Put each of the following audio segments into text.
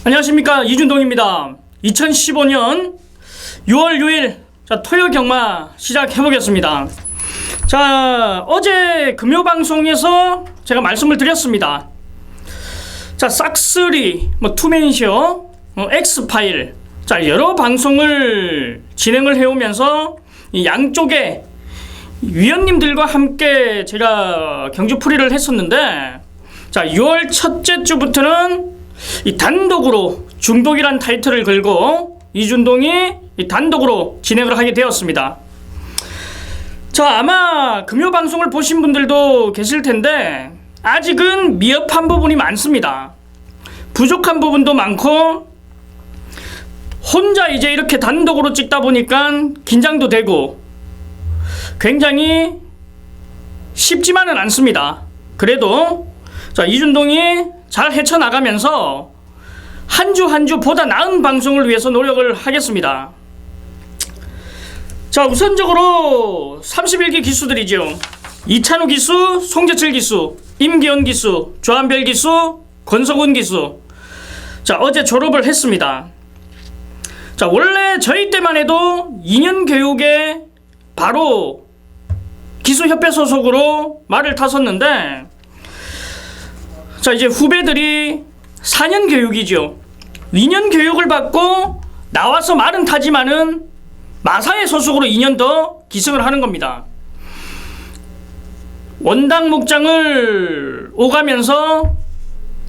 안녕하십니까, 이준동입니다. 2015년 6월 6일 토요 경마 시작해보겠습니다. 자, 어제 금요방송에서 제가 말씀을 드렸습니다. 자, 싹쓸이, 투맨쇼, 엑스파일, 자, 여러 방송을 진행을 해오면서 이 양쪽의 위원님들과 함께 제가 경주풀이를 했었는데, 자, 6월 첫째 주부터는 이 단독으로 중독이란 타이틀을 걸고 이준동이 이 단독으로 진행을 하게 되었습니다. 자, 아마 금요 방송을 보신 분들도 계실 텐데 아직은 미흡한 부분이 많습니다. 부족한 부분도 많고, 혼자 이제 이렇게 단독으로 찍다 보니까 긴장도 되고 굉장히 쉽지만은 않습니다. 그래도 자, 이준동이 잘 헤쳐나가면서 한 주 한 주 보다 나은 방송을 위해서 노력을 하겠습니다. 자, 우선적으로 31기 기수들이죠. 이찬우 기수, 송재철 기수, 임기현 기수, 조한별 기수, 권석훈 기수. 자, 어제 졸업을 했습니다. 자, 원래 저희 때만 해도 2년 교육에 바로 기수협회 소속으로 말을 탔었는데, 자, 이제 후배들이 4년 교육이죠. 2년 교육을 받고 나와서 말은 타지만은 마사회 소속으로 2년 더 기승을 하는 겁니다. 원당 목장을 오가면서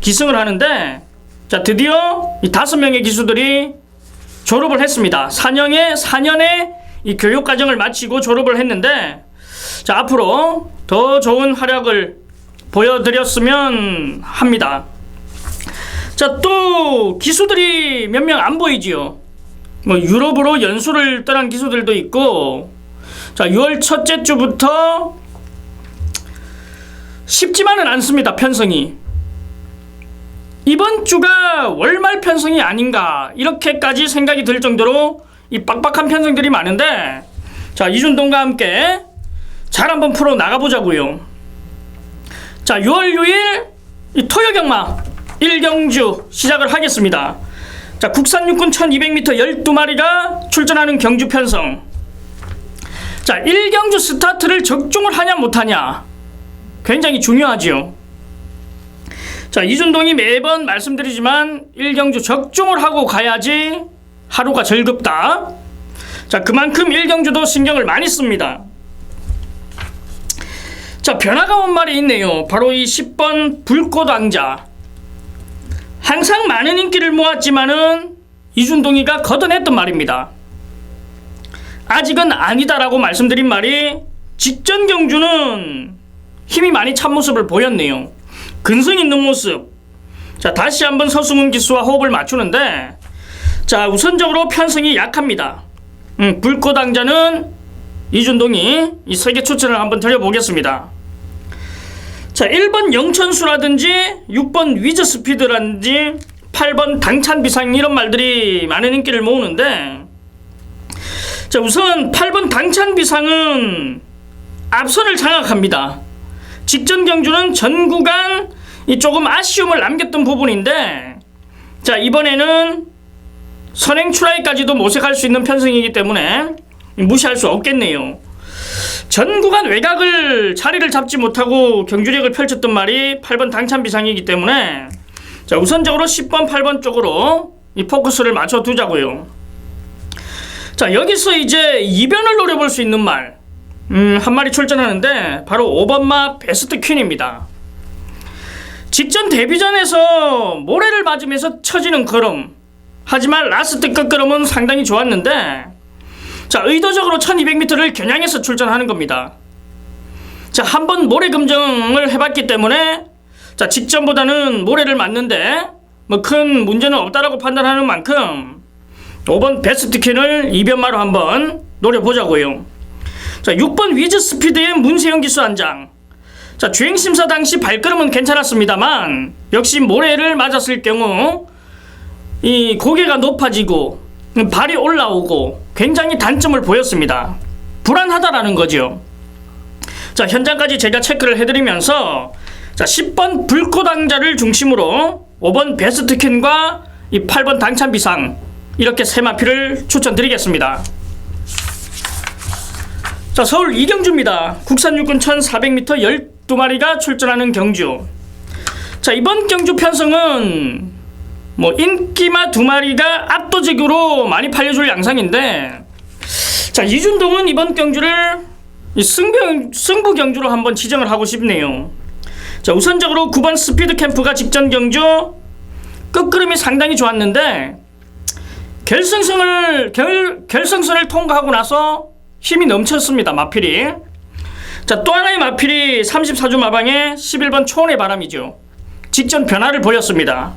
기승을 하는데, 자, 드디어 이 5명의 기수들이 졸업을 했습니다. 4년의 이 교육 과정을 마치고 졸업을 했는데, 자, 앞으로 더 좋은 활약을 보여드렸으면 합니다. 자, 또 기수들이 몇 명 안 보이지요. 유럽으로 연수를 떠난 기수들도 있고, 자, 6월 첫째 주부터 쉽지만은 않습니다. 편성이 이번 주가 월말 편성이 아닌가 이렇게까지 생각이 들 정도로 이 빡빡한 편성들이 많은데, 자, 이준동과 함께 잘 한번 풀어 나가보자고요. 자, 6월 6일 이 토요 경마 1경주 시작을 하겠습니다. 자, 국산 육군 1200m 12마리가 출전하는 경주 편성. 자, 1경주 스타트를 적중을 하냐 못하냐 굉장히 중요하지요. 자, 이준동이 매번 말씀드리지만 1경주 적중을 하고 가야지 하루가 즐겁다. 자, 그만큼 1경주도 신경을 많이 씁니다. 자, 변화가 온 말이 있네요. 바로 이 10번 불꽃왕자. 항상 많은 인기를 모았지만은 이준동이가 걷어냈던 말입니다. 아직은 아니다라고 말씀드린 말이 직전 경주는 힘이 많이 찬 모습을 보였네요. 근성 있는 모습. 자, 다시 한번 서승훈 기수와 호흡을 맞추는데, 자, 우선적으로 편성이 약합니다. 불꽃왕자는 이준동이 이 세계 추천을 한번 드려보겠습니다. 자, 1번 영천수라든지 6번 위즈스피드라든지 8번 당찬비상 이런 말들이 많은 인기를 모으는데, 자, 우선 8번 당찬비상은 앞선을 장악합니다. 직전 경주는 전 구간 조금 아쉬움을 남겼던 부분인데, 자, 이번에는 선행 출하에까지도 모색할 수 있는 편성이기 때문에 무시할 수 없겠네요. 전 구간 외곽을 자리를 잡지 못하고 경주력을 펼쳤던 말이 8번 당찬비상이기 때문에, 자, 우선적으로 10번 8번 쪽으로 이 포커스를 맞춰 두자고요. 자, 여기서 이제 이변을 노려볼 수 있는 말 한 마리 출전하는데 바로 5번마 베스트 퀸입니다. 직전 데뷔전에서 모래를 맞으면서 처지는 걸음, 하지만 라스트 끝걸음은 상당히 좋았는데, 자, 의도적으로 1200m를 겨냥해서 출전하는 겁니다. 자, 한번 모래 검정을 해봤기 때문에, 자, 직전보다는 모래를 맞는데 큰 문제는 없다라고 판단하는 만큼 5번 베스트 퀸을 이변마로 한번 노려보자고요. 자, 6번 위즈 스피드의 문세영 기수 한 장. 자, 주행심사 당시 발걸음은 괜찮았습니다만 역시 모래를 맞았을 경우 이 고개가 높아지고 발이 올라오고 굉장히 단점을 보였습니다. 불안하다라는 거죠. 자, 현장까지 제가 체크를 해드리면서, 자, 10번 불꽃왕자를 중심으로 5번 베스트퀸과 이 8번 당찬비상 이렇게 세 마필을 추천드리겠습니다. 자, 서울 이경주입니다. 국산 육군 1400m 12마리가 출전하는 경주. 자, 이번 경주 편성은 인기마 2마리가 압도적으로 많이 팔려줄 양상인데, 자, 이준동은 이번 경주를 승부 경주로 한번 지정을 하고 싶네요. 자, 우선적으로 9번 스피드 캠프가 직전 경주 끝걸음이 상당히 좋았는데 결승선을 통과하고 나서 힘이 넘쳤습니다. 마필이. 자, 또 하나의 마필이 34주 마방의 11번 초원의 바람이죠. 직전 변화를 보였습니다.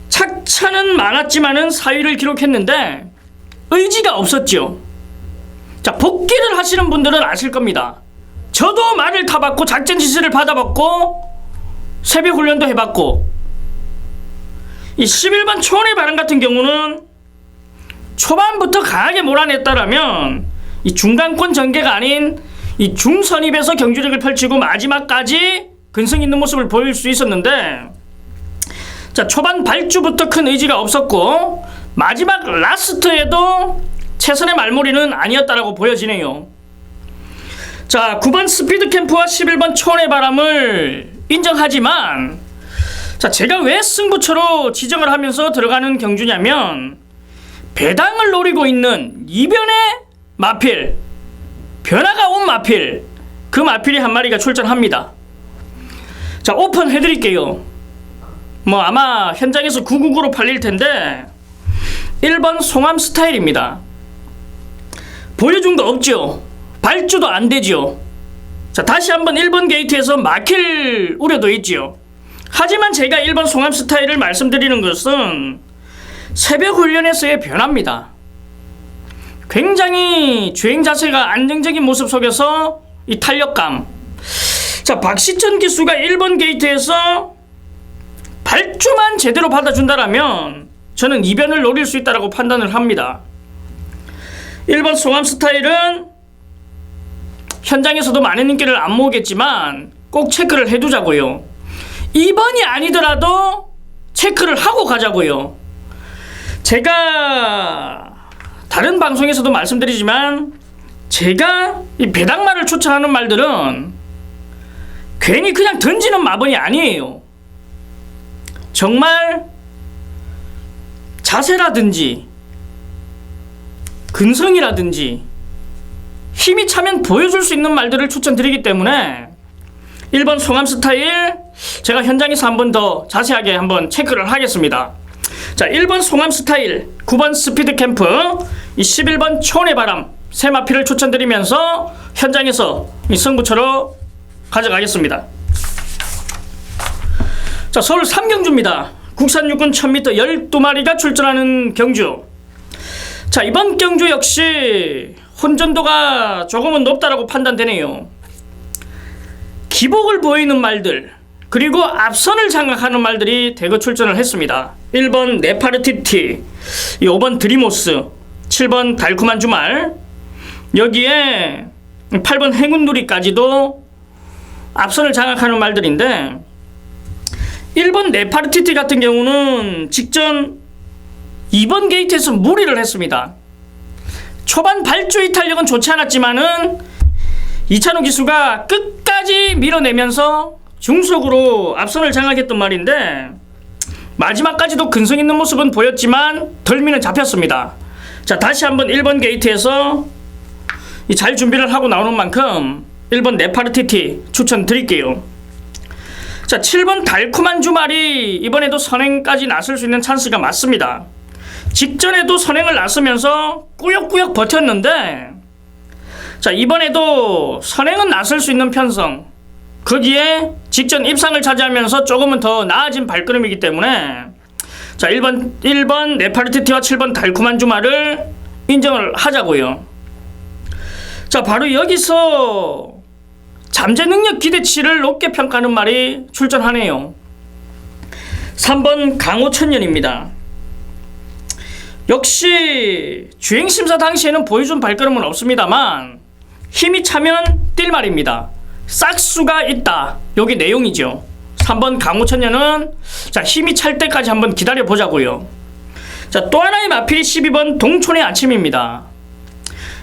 착차는 많았지만은 4위를 기록했는데 의지가 없었죠. 자, 복귀를 하시는 분들은 아실 겁니다. 저도 말을 타봤고 작전 지시를 받아봤고 새벽 훈련도 해봤고, 이 11번 초원의 바람 같은 경우는 초반부터 강하게 몰아냈다라면 이 중간권 전개가 아닌 이 중선입에서 경주력을 펼치고 마지막까지 근성 있는 모습을 보일 수 있었는데, 자, 초반 발주부터 큰 의지가 없었고 마지막 라스트에도 최선의 말몰이는 아니었다라고 보여지네요. 자, 9번 스피드 캠프와 11번 초원의 바람을 인정하지만, 자, 제가 왜 승부처로 지정을 하면서 들어가는 경주냐면 배당을 노리고 있는 이변의 마필, 변화가 온 마필, 그 마필이 한 마리가 출전합니다. 자, 오픈 해드릴게요. 아마 현장에서 999로 팔릴 텐데 1번 송암 스타일입니다. 보여준 거 없죠. 발주도 안 되죠. 자, 다시 한번 1번 게이트에서 막힐 우려도 있죠. 하지만 제가 1번 송암 스타일을 말씀드리는 것은 새벽 훈련에서의 변화입니다. 굉장히 주행 자세가 안정적인 모습 속에서 이 탄력감. 자, 박시천 기수가 1번 게이트에서 발주만 제대로 받아준다라면 저는 이변을 노릴 수 있다고 판단을 합니다. 1번 송암 스타일은 현장에서도 많은 인기를 안 모으겠지만 꼭 체크를 해두자고요. 2번이 아니더라도 체크를 하고 가자고요. 제가 다른 방송에서도 말씀드리지만 제가 이 배당말을 추천하는 말들은 괜히 그냥 던지는 마번이 아니에요. 정말 자세라든지 근성이라든지 힘이 차면 보여줄 수 있는 말들을 추천드리기 때문에 1번 송암 스타일 제가 현장에서 한 번 더 자세하게 한번 체크를 하겠습니다. 자, 1번 송암 스타일, 9번 스피드 캠프, 이 11번 초원의 바람 세 마필을 추천드리면서 현장에서 이 승부처로 가져가겠습니다. 자, 서울 삼경주입니다. 국산 육군 1000m 12마리가 출전하는 경주. 자, 이번 경주 역시 혼전도가 조금은 높다라고 판단되네요. 기복을 보이는 말들, 그리고 앞선을 장악하는 말들이 대거 출전을 했습니다. 1번 네파르티티, 5번 드리모스, 7번 달콤한 주말, 여기에 8번 행운누리까지도 앞선을 장악하는 말들인데, 1번 네파르티티 같은 경우는 직전 2번 게이트에서 무리를 했습니다. 초반 발주의 탄력은 좋지 않았지만은 이찬호 기수가 끝까지 밀어내면서 중속으로 앞선을 장악했던 말인데 마지막까지도 근성 있는 모습은 보였지만 덜미는 잡혔습니다. 자, 다시 한번 1번 게이트에서 잘 준비를 하고 나오는 만큼 1번 네파르티티 추천드릴게요. 자, 7번 달콤한 주말이 이번에도 선행까지 나설 수 있는 찬스가 맞습니다. 직전에도 선행을 나서면서 꾸역꾸역 버텼는데, 자, 이번에도 선행은 나설 수 있는 편성, 거기에 직전 입상을 차지하면서 조금은 더 나아진 발걸음이기 때문에 자, 1번 네파르티티와 7번 달콤한 주말을 인정을 하자고요. 자, 바로 여기서 잠재 능력 기대치를 높게 평가하는 말이 출전하네요. 3번 강호천년입니다. 역시 주행심사 당시에는 보여준 발걸음은 없습니다만 힘이 차면 뛸 말입니다. 싹수가 있다, 여기 내용이죠. 3번 강호천년은 자 힘이 찰 때까지 한번 기다려 보자고요. 자, 또 하나의 마필이 12번 동촌의 아침입니다.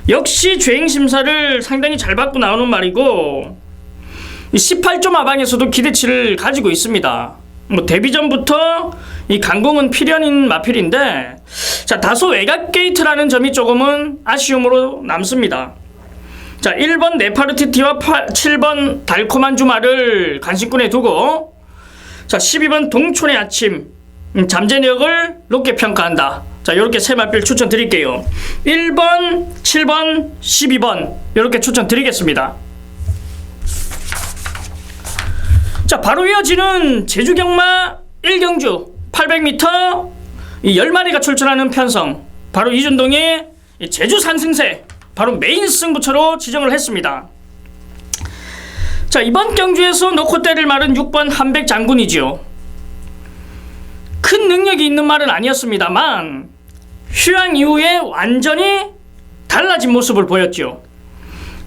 역시 주행심사를 상당히 잘 받고 나오는 말이고 18조 마방에서도 기대치를 가지고 있습니다. 뭐 데뷔전부터 이 강공은 필연인 마필인데 자 다소 외곽 게이트라는 점이 조금은 아쉬움으로 남습니다. 자 1번 네파르티티와 7번 달콤한 주말을 간신권에 두고 자 12번 동촌의 아침 잠재력을 높게 평가한다. 자 요렇게 세 마필 추천드릴게요. 1번 7번 12번 요렇게 추천드리겠습니다. 자 바로 이어지는 제주경마 1경주 800m 이 10마리가 출전하는 편성 바로 이준동의 제주 산승세 바로 메인 승부처로 지정을 했습니다. 자 이번 경주에서 놓고 때릴 말은 6번 한백 장군이지요. 큰 능력이 있는 말은 아니었습니다만 휴양 이후에 완전히 달라진 모습을 보였죠.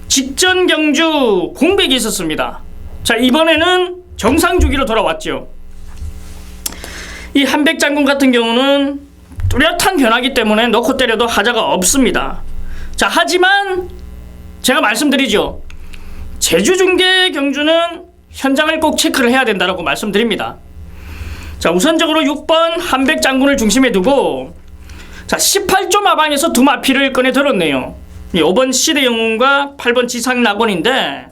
직전 경주 공백이 있었습니다. 자 이번에는 정상 주기로 돌아왔죠. 이 한백 장군 같은 경우는 뚜렷한 변화기 때문에 놓고 때려도 하자가 없습니다. 자 하지만 제가 말씀드리죠. 제주 중계 경주는 현장을 꼭 체크를 해야 된다고 말씀드립니다. 자 우선적으로 6번 한백 장군을 중심에 두고 자 18조 마방에서 두 마필을 꺼내 들었네요. 5번 시대영웅과 8번 지상낙원인데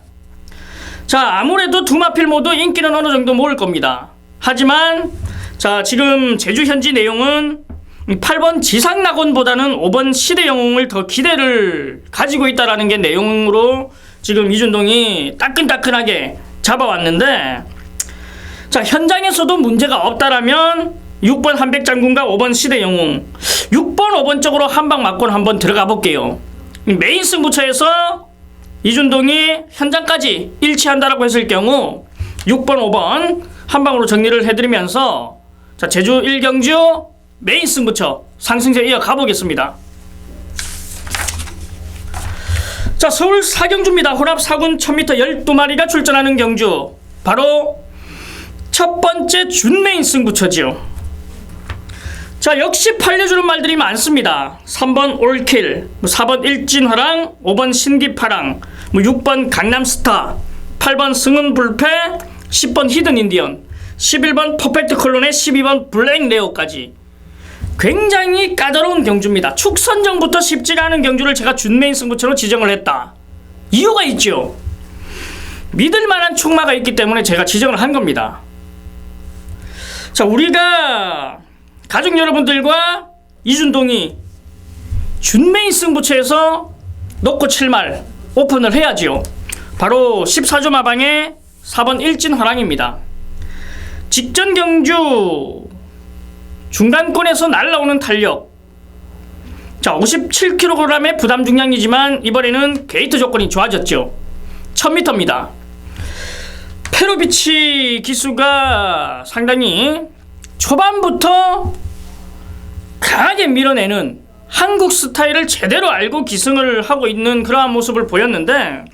자 아무래도 두 마필 모두 인기는 어느 정도 모을 겁니다. 하지만 자 지금 제주 현지 내용은 8번 지상낙원보다는 5번 시대영웅을 더 기대를 가지고 있다라는 게 내용으로 지금 이준동이 따끈따끈하게 잡아왔는데 자 현장에서도 문제가 없다라면 6번 한백장군과 5번 시대영웅 6번 5번 쪽으로 한방 맞고 한번 들어가 볼게요. 메인 승부처에서 이준동이 현장까지 일치한다라고 했을 경우 6번 5번 한방으로 정리를 해드리면서 자 제주 1경주 메인 승부처 상승세 이어가 보겠습니다. 자 서울 4경주입니다. 혼합 4군 1000m 12마리가 출전하는 경주 바로 첫 번째 준메인 승부처지요. 자 역시 팔려주는 말들이 많습니다. 3번 올킬, 4번 일진화랑, 5번 신기파랑, 6번 강남스타, 8번 승은불패, 10번 히든인디언, 11번 퍼펙트 콜론에 12번 블랙레오까지 굉장히 까다로운 경주입니다. 축선정부터 쉽지가 않은 경주를 제가 준메인 승부처로 지정을 했다. 이유가 있죠. 믿을만한 축마가 있기 때문에 제가 지정을 한 겁니다. 자 우리가 가족 여러분들과 이준동이 준메인 승부처에서 놓고 칠말 오픈을 해야지요. 바로 14조 마방의 4번 일진화랑입니다. 직전 경주 중간권에서 날라오는 탄력 자 57kg의 부담 중량이지만 이번에는 게이트 조건이 좋아졌죠. 1000m입니다. 페로비치 기수가 상당히 초반부터 강하게 밀어내는 한국 스타일을 제대로 알고 기승을 하고 있는 그러한 모습을 보였는데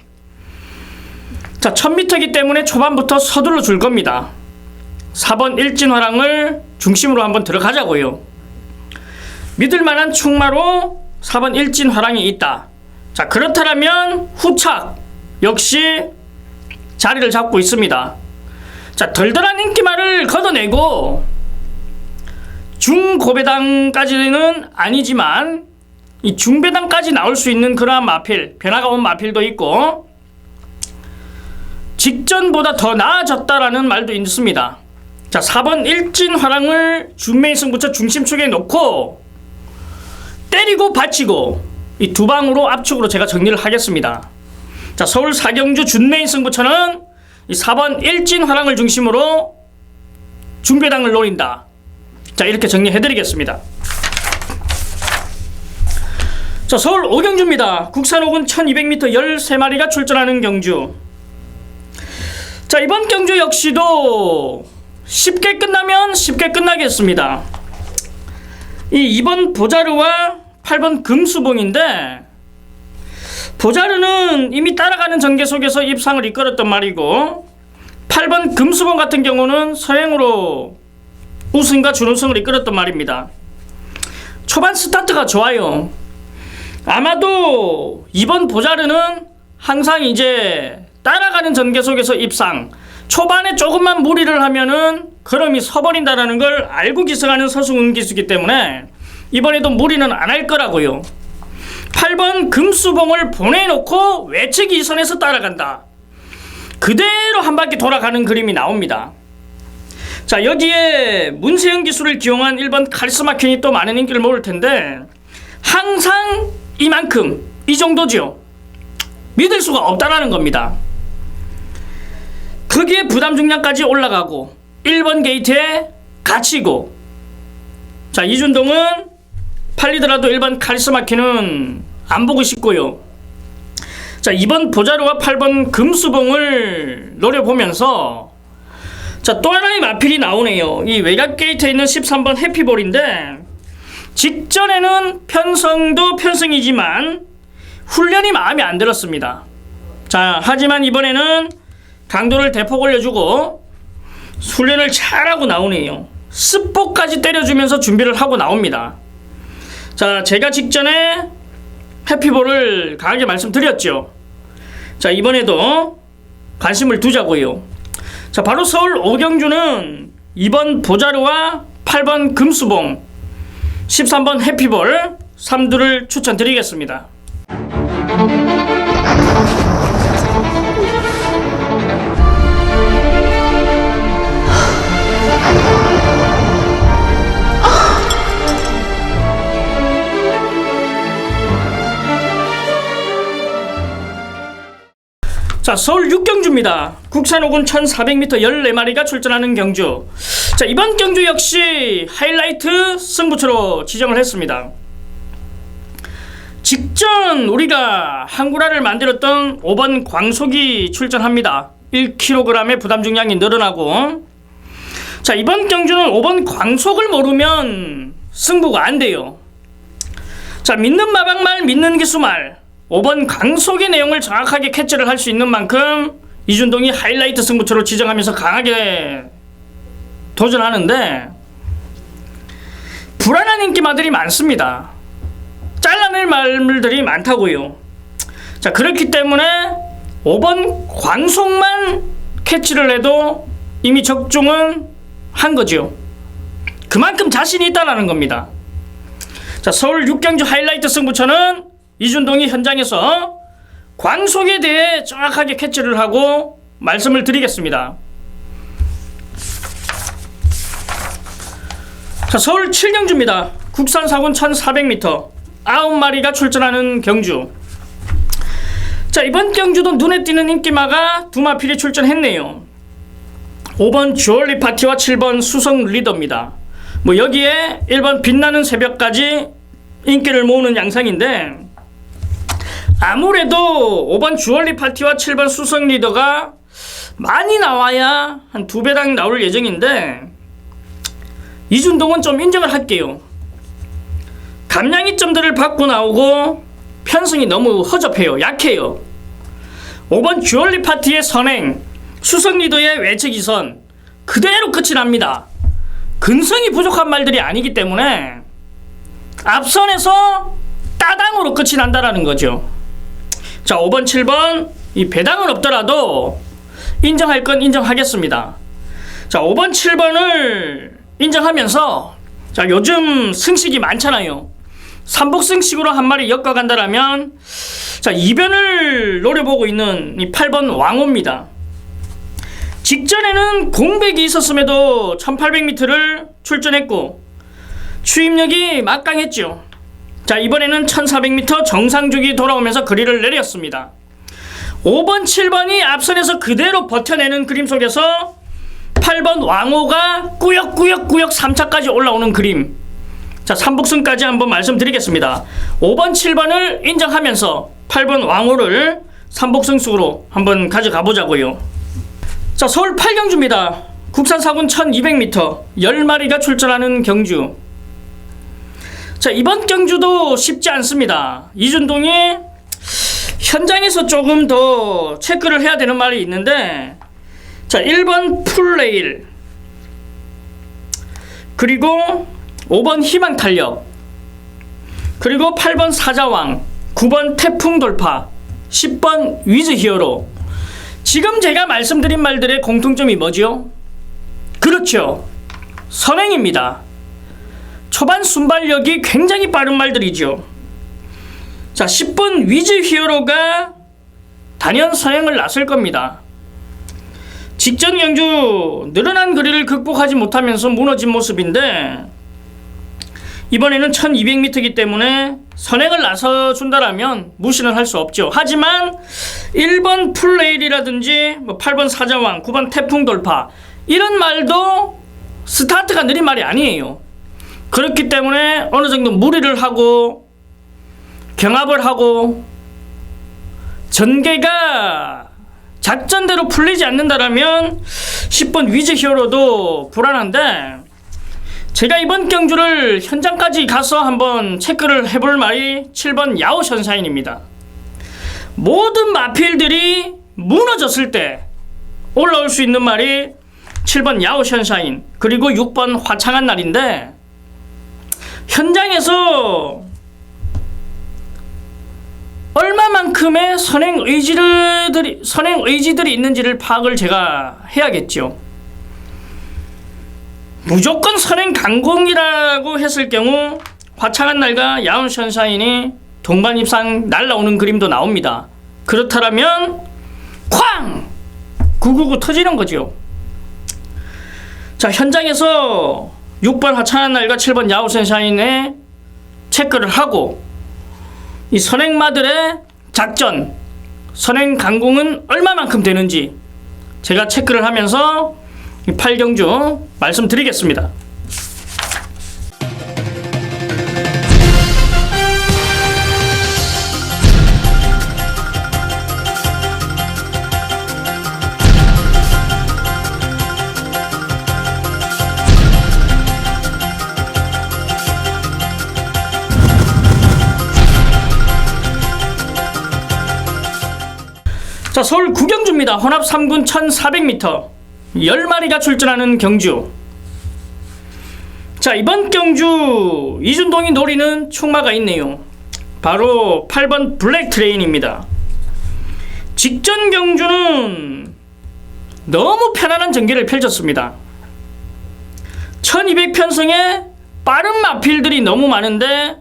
자 1000m이기 때문에 초반부터 서둘러 줄 겁니다. 4번 일진화랑을 중심으로 한번 들어가자고요. 믿을만한 축마로 4번 일진화랑이 있다. 자 그렇다면 후착 역시 자리를 잡고 있습니다. 자 덜덜한 인기말을 걷어내고 중고배당까지는 아니지만 이 중배당까지 나올 수 있는 그러한 마필 변화가 온 마필도 있고 직전보다 더 나아졌다라는 말도 있습니다. 자 4번 일진화랑을 준메인 승부처 중심축에 놓고 때리고 받치고 이 두 방으로 압축으로 제가 정리를 하겠습니다. 자 서울 4경주 준메인 승부처는 이 4번 일진화랑을 중심으로 중배당을 노린다. 자 이렇게 정리해드리겠습니다. 자 서울 5경주입니다. 국산 5군 1200m 13마리가 출전하는 경주. 자 이번 경주 역시도 쉽게 끝나면 쉽게 끝나겠습니다. 이 2번 보자르와 8번 금수봉인데 보자르는 이미 따라가는 전개 속에서 입상을 이끌었던 말이고 8번 금수봉 같은 경우는 서행으로 우승과 준우승을 이끌었던 말입니다. 초반 스타트가 좋아요. 아마도 이번 보자르는 항상 이제 따라가는 전개 속에서 입상, 초반에 조금만 무리를 하면은 걸음이 서버린다는 걸 알고 기승하는 서승훈 기수이기 때문에 이번에도 무리는 안 할 거라고요. 8번 금수봉을 보내놓고 외측 2선에서 따라간다. 그대로 한 바퀴 돌아가는 그림이 나옵니다. 자, 여기에 문세영 기수를 기용한 1번 카리스마 퀸이 또 많은 인기를 모을 텐데 항상 이만큼, 이 정도죠. 믿을 수가 없다라는 겁니다. 거기에 부담 중량까지 올라가고 1번 게이트에 갇히고, 자, 이준동은 팔리더라도 1번 카리스마 퀸은 안 보고 싶고요. 자, 2번 보자루와 8번 금수봉을 노려보면서 자, 또 하나의 마필이 나오네요. 이 외곽 게이트에 있는 13번 해피볼인데 직전에는 편성도 편성이지만 훈련이 마음에 안 들었습니다. 자, 하지만 이번에는 강도를 대폭 올려주고 훈련을 잘하고 나오네요. 스포까지 때려주면서 준비를 하고 나옵니다. 자, 제가 직전에 해피볼을 강하게 말씀드렸죠. 자, 이번에도 관심을 두자고요. 자, 바로 서울 오경주는 2번 보자루와 8번 금수봉, 13번 해피볼 3두를 추천드리겠습니다. 자, 서울 6경주입니다. 국산 5군 1400m 14마리가 출전하는 경주. 자, 이번 경주 역시 하이라이트 승부처로 지정을 했습니다. 직전 우리가 항구라를 만들었던 5번 광속이 출전합니다. 1kg의 부담 중량이 늘어나고, 자, 이번 경주는 5번 광속을 모르면 승부가 안 돼요. 자, 믿는 마방말, 믿는 기수말, 5번 광속의 내용을 정확하게 캐치를 할 수 있는 만큼 이준동이 하이라이트 승부처로 지정하면서 강하게 도전하는데 불안한 인기마들이 많습니다. 잘라낼 말들이 많다고요. 자, 그렇기 때문에 5번 광속만 캐치를 해도 이미 적중은 한 거죠. 그만큼 자신이 있다는 겁니다. 자, 서울 6경주 하이라이트 승부처는 이준동이 현장에서 광속에 대해 정확하게 캐치를 하고 말씀을 드리겠습니다. 자, 서울 7경주입니다. 국산 4군 1400m 9마리가 출전하는 경주. 자, 이번 경주도 눈에 띄는 인기마가 두 마필이 출전했네요. 5번 주얼리 파티와 7번 수성 리더입니다. 뭐 여기에 1번 빛나는 새벽까지 인기를 모으는 양상인데 아무래도 5번 주얼리 파티와 7번 수성 리더가 많이 나와야 한 2배당 나올 예정인데 이준동은 좀 인정을 할게요. 감량이점들을 받고 나오고 편성이 너무 허접해요. 약해요. 5번 주얼리 파티의 선행, 수성 리더의 외측 2선 그대로 끝이 납니다. 근성이 부족한 말들이 아니기 때문에 앞선에서 따당으로 끝이 난다라는 거죠. 자, 5번 7번 이 배당은 없더라도 인정할 건 인정하겠습니다. 자, 5번 7번을 인정하면서 자, 요즘 승식이 많잖아요. 삼복승식으로 한 마리 엮어간다라면 자, 이변을 노려보고 있는 이 8번 왕호입니다. 직전에는 공백이 있었음에도 1800m를 출전했고 추임력이 막강했죠. 자, 이번에는 1400m 정상주기 돌아오면서 거리를 내렸습니다. 5번 7번이 앞선에서 그대로 버텨내는 그림 속에서 8번 왕호가 꾸역꾸역 3차까지 올라오는 그림. 자, 삼복승까지 한번 말씀드리겠습니다. 5번 7번을 인정하면서 8번 왕호를 삼복승수로 한번 가져가 보자고요. 자, 서울 8경주입니다. 국산 4군 1200m 10마리가 출전하는 경주. 자, 이번 경주도 쉽지 않습니다. 이준동이 현장에서 조금 더 체크를 해야 되는 말이 있는데 자, 1번 풀레일, 그리고 5번 희망탄력, 그리고 8번 사자왕, 9번 태풍 돌파, 10번 위즈 히어로. 지금 제가 말씀드린 말들의 공통점이 뭐죠? 그렇죠, 선행입니다. 초반 순발력이 굉장히 빠른 말들이죠. 자, 10번 위즈 히어로가 단연 선행을 나설 겁니다. 직전 경주 늘어난 거리를 극복하지 못하면서 무너진 모습인데, 이번에는 1200m이기 때문에 선행을 나서준다라면 무시는 할 수 없죠. 하지만 1번 풀레일이라든지 8번 사자왕, 9번 태풍 돌파, 이런 말도 스타트가 느린 말이 아니에요. 그렇기 때문에 어느 정도 무리를 하고 경합을 하고 전개가 작전대로 풀리지 않는다라면 10번 위즈 히어로도 불안한데, 제가 이번 경주를 현장까지 가서 한번 체크를 해볼 말이 7번 야오 션샤인입니다. 모든 마필들이 무너졌을 때 올라올 수 있는 말이 7번 야오 션샤인, 그리고 6번 화창한 날인데, 현장에서 얼마만큼의 선행 의지들이 있는지를 파악을 제가 해야겠죠. 무조건 선행 강공이라고 했을 경우 화창한 날과 야오 션샤인이 동반입상 날라오는 그림도 나옵니다. 그렇다면 쾅! 999 터지는 거죠. 자, 현장에서 6번 화창한 날과 7번 야오 션샤인의 체크를 하고, 이 선행마들의 작전, 선행 강공은 얼마만큼 되는지 제가 체크를 하면서 8경주 말씀드리겠습니다. 자, 서울 구경주입니다. 혼합 3군 1400m 10마리가 출전하는 경주. 자, 이번 경주 이준동이 노리는 충마가 있네요. 바로 8번 블랙 트레인입니다. 직전 경주는 너무 편안한 전개를 펼쳤습니다. 1200편성에 빠른 마필들이 너무 많은데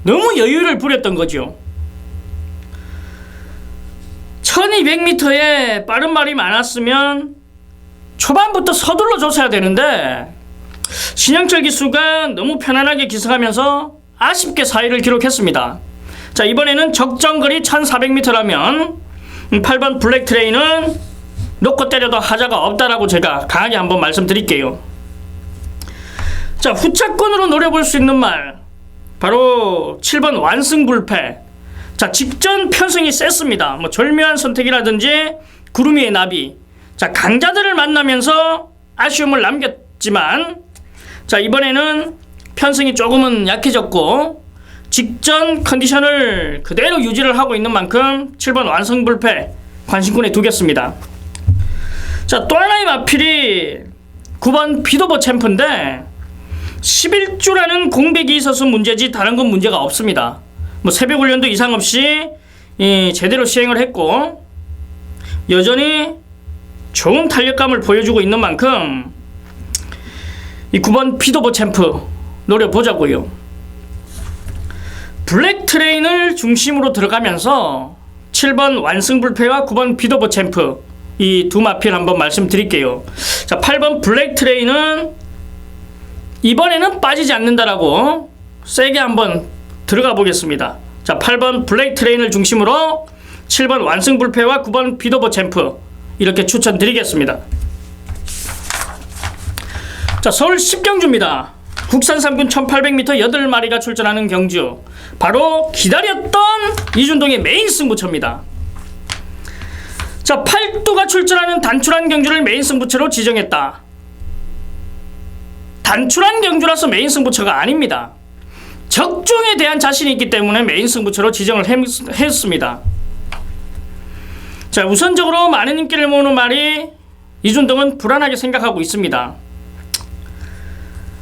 너무 여유를 부렸던 거죠. 1200m에 빠른 말이 많았으면 초반부터 서둘러 줬어야 되는데, 신영철 기수가 너무 편안하게 기승하면서 아쉽게 4위를 기록했습니다. 자, 이번에는 적정거리 1400m라면 8번 블랙 트레인은 놓고 때려도 하자가 없다라고 제가 강하게 한번 말씀드릴게요. 자, 후차권으로 노려볼 수 있는 말, 바로 7번 완승불패. 자, 직전 편성이 셌습니다. 절묘한 선택이라든지 구름 위의 나비. 자, 강자들을 만나면서 아쉬움을 남겼지만, 자, 이번에는 편성이 조금은 약해졌고 직전 컨디션을 그대로 유지를 하고 있는 만큼 7번 완승불패 관심꾼에 두겠습니다. 자, 또 하나의 마필이 9번 비도버 챔프인데 11주라는 공백이 있어서 문제지 다른 건 문제가 없습니다. 새벽 훈련도 이상 없이 제대로 시행을 했고 여전히 좋은 탄력감을 보여주고 있는 만큼 이 9번 피도버 챔프 노려보자고요. 블랙 트레인을 중심으로 들어가면서 7번 완승불패와 9번 피도버 챔프, 이 두 마필 한번 말씀드릴게요. 자, 8번 블랙 트레인은 이번에는 빠지지 않는다라고 세게 한번 들어가 보겠습니다. 자, 8번 블랙 트레인을 중심으로 7번 완승불패와 9번 피도버 챔프 이렇게 추천드리겠습니다. 자, 서울 10경주입니다. 국산 3군 1800m 8마리가 출전하는 경주. 바로 기다렸던 이준동의 메인 승부처입니다. 자, 8두가 출전하는 단출한 경주를 메인 승부처로 지정했다. 단출한 경주라서 메인 승부처가 아닙니다. 적중에 대한 자신이 있기 때문에 메인 승부처로 지정을 했습니다. 자, 우선적으로 많은 인기를 모으는 말이 이준동은 불안하게 생각하고 있습니다.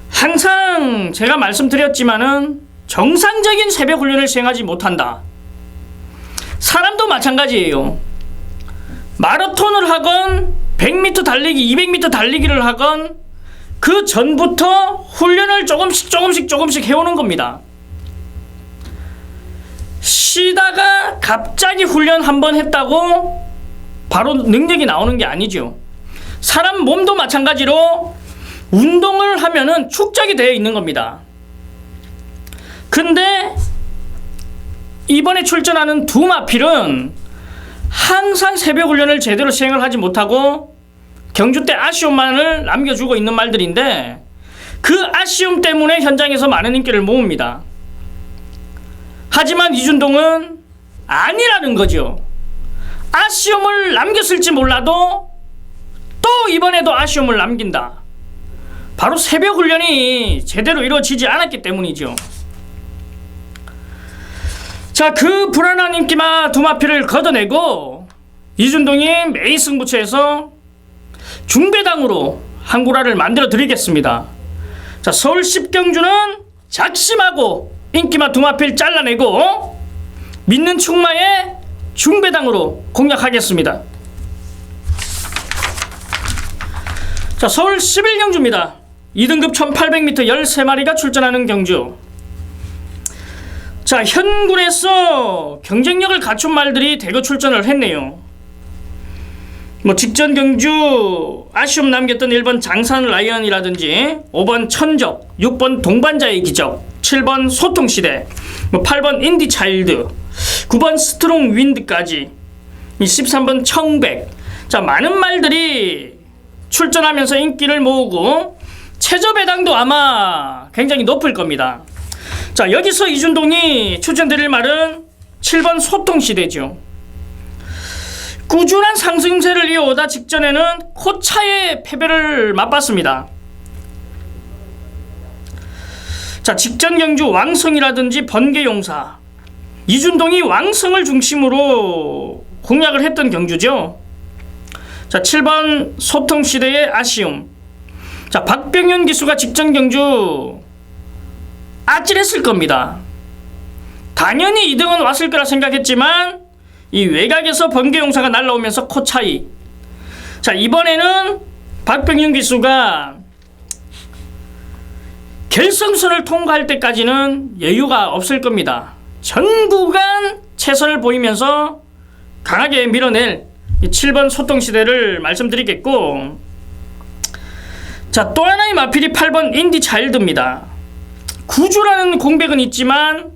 항상 제가 말씀드렸지만은 정상적인 새벽 훈련을 수행하지 못한다. 사람도 마찬가지예요. 마라톤을 하건 100m 달리기, 200m 달리기를 하건 그 전부터 훈련을 조금씩 해오는 겁니다. 쉬다가 갑자기 훈련 한번 했다고 바로 능력이 나오는 게 아니죠. 사람 몸도 마찬가지로 운동을 하면은 축적이 되어 있는 겁니다. 근데 이번에 출전하는 두 마필은 항상 새벽 훈련을 제대로 수행을 하지 못하고 경주 때 아쉬움만을 남겨주고 있는 말들인데, 그 아쉬움 때문에 현장에서 많은 인기를 모읍니다. 하지만 이준동은 아니라는 거죠. 아쉬움을 남겼을지 몰라도 또 이번에도 아쉬움을 남긴다. 바로 새벽 훈련이 제대로 이루어지지 않았기 때문이죠. 자, 그 불안한 인기마 두 마필을 걷어내고 이준동이 메인 승부처에서 중배당으로 한 구라를 만들어 드리겠습니다. 자, 서울 10경주는 작심하고 인기마 두 마필 잘라내고 믿는 충마의 중배당으로 공략하겠습니다. 자, 서울 11경주입니다. 2등급 1800m 13마리가 출전하는 경주. 자, 현군에서 경쟁력을 갖춘 말들이 대거 출전을 했네요. 직전 경주 아쉬움 남겼던 1번 장산 라이언이라든지 5번 천적, 6번 동반자의 기적, 7번 소통시대, 8번 인디차일드, 9번 스트롱 윈드까지 13번 청백. 자, 많은 말들이 출전하면서 인기를 모으고 최저배당도 아마 굉장히 높을 겁니다. 자, 여기서 이준동이 추천드릴 말은 7번 소통시대죠. 꾸준한 상승세를 이어오다 직전에는 코차의 패배를 맛봤습니다. 자, 직전 경주 왕성이라든지 번개용사, 이준동이 왕성을 중심으로 공략을 했던 경주죠. 자, 7번 소통시대의 아쉬움. 자, 박병현 기수가 직전 경주 아찔했을 겁니다. 당연히 2등은 왔을 거라 생각했지만 이 외곽에서 번개용사가 날라오면서 코 차이. 자, 이번에는 박병현 기수가 결승선을 통과할 때까지는 여유가 없을 겁니다. 전 구간 최선을 보이면서 강하게 밀어낼 이 7번 소통시대를 말씀드리겠고, 자, 또 하나의 마필이 8번 인디차일드입니다. 구주라는 공백은 있지만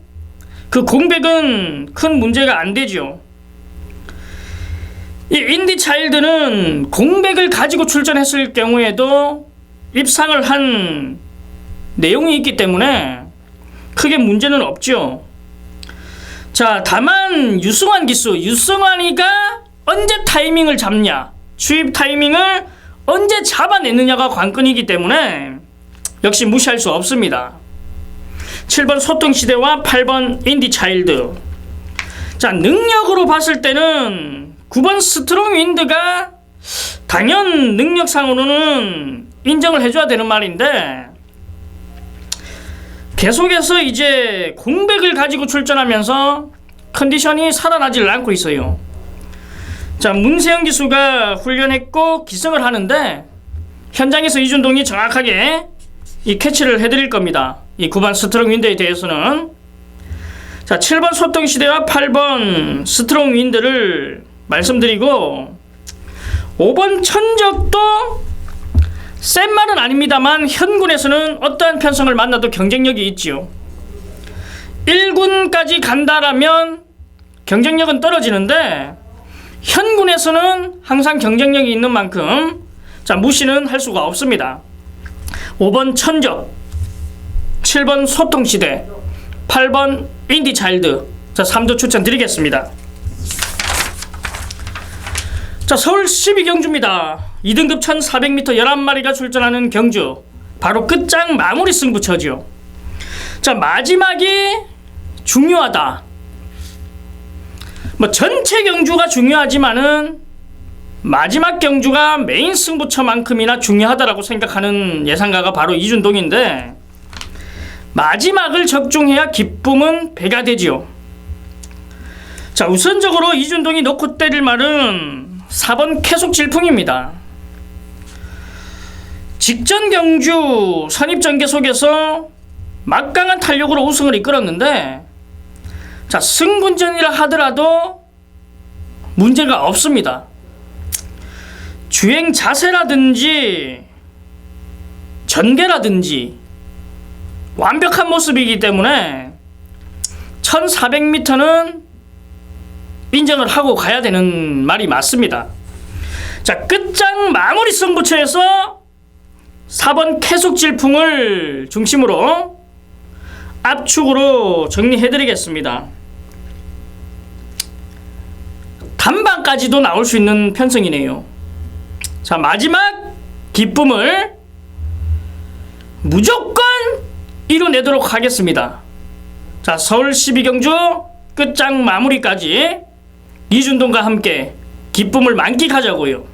그 공백은 큰 문제가 안 되죠. 이 인디차일드는 공백을 가지고 출전했을 경우에도 입상을 한 내용이 있기 때문에 크게 문제는 없죠. 자, 다만 유승환 기수, 유승환이가 언제 타이밍을 잡냐, 주입 타이밍을 언제 잡아내느냐가 관건이기 때문에 역시 무시할 수 없습니다. 7번 소통시대와 8번 인디차일드. 자, 능력으로 봤을 때는 9번 스트롱 윈드가 당연 능력상으로는 인정을 해줘야 되는 말인데, 계속해서 이제 공백을 가지고 출전하면서 컨디션이 살아나질 않고 있어요. 자, 문세영 기수가 훈련했고 기승을 하는데 현장에서 이준동이 정확하게 이 캐치를 해드릴 겁니다. 이 9번 스트롱 윈드에 대해서는. 자, 7번 소통시대와 8번 스트롱 윈드를 말씀드리고, 5번 천적도 센 말은 아닙니다만 현군에서는 어떠한 편성을 만나도 경쟁력이 있지요. 1군까지 간다라면 경쟁력은 떨어지는데 현군에서는 항상 경쟁력이 있는 만큼 자, 무시는 할 수가 없습니다. 5번 천적, 7번 소통시대, 8번 인디차일드. 자, 3조 추천드리겠습니다. 자, 서울 12경주입니다. 2등급 1400m 11마리가 출전하는 경주. 바로 끝장 마무리 승부처죠. 자, 마지막이 중요하다. 전체 경주가 중요하지만은 마지막 경주가 메인 승부처만큼이나 중요하다라고 생각하는 예상가가 바로 이준동인데, 마지막을 적중해야 기쁨은 배가 되지요. 자, 우선적으로 이준동이 놓고 때릴 말은 4번 계속질풍입니다. 직전 경주 선입전개 속에서 막강한 탄력으로 우승을 이끌었는데, 자, 승분전이라 하더라도 문제가 없습니다. 주행 자세라든지 전개라든지 완벽한 모습이기 때문에 1400m는 인정을 하고 가야 되는 말이 맞습니다. 자, 끝장 마무리 승부처에서 4번 계속질풍을 중심으로 압축으로 정리해드리겠습니다. 단방까지도 나올 수 있는 편성이네요. 자, 마지막 기쁨을 무조건 이뤄내도록 하겠습니다. 자, 서울 12경주 끝장 마무리까지 이준동과 함께 기쁨을 만끽하자고요.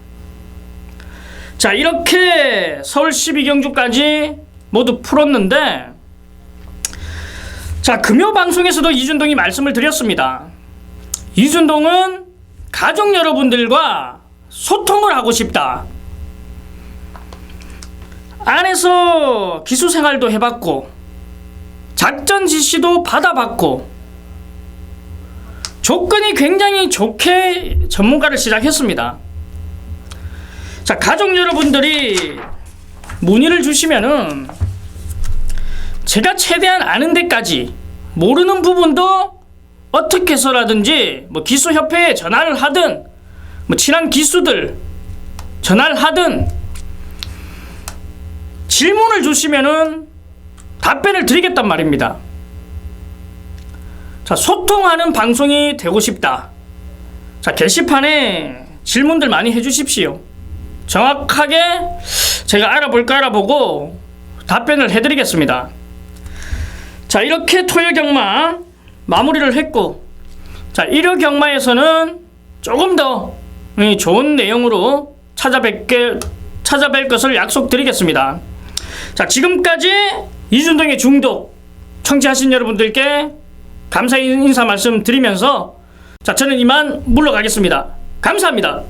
자, 이렇게 서울 12경주까지 모두 풀었는데, 자, 금요 방송에서도 이준동이 말씀을 드렸습니다. 이준동은 가족 여러분들과 소통을 하고 싶다. 안에서 기수 생활도 해봤고 작전 지시도 받아봤고 조건이 굉장히 좋게 전문가를 시작했습니다. 자, 가족 여러분들이 문의를 주시면은 제가 최대한 아는 데까지, 모르는 부분도 어떻게 해서라든지 뭐 기수협회에 전화를 하든 뭐 친한 기수들 전화를 하든 질문을 주시면은 답변을 드리겠단 말입니다. 자, 소통하는 방송이 되고 싶다. 자, 게시판에 질문들 많이 해주십시오. 정확하게 제가 알아보고 답변을 해드리겠습니다. 자, 이렇게 토요 경마 마무리를 했고, 자, 일요 경마에서는 조금 더 좋은 내용으로 찾아뵐 것을 약속드리겠습니다. 자, 지금까지 이준동의 중독 청취하신 여러분들께 감사의 인사 말씀 드리면서, 자, 저는 이만 물러가겠습니다. 감사합니다.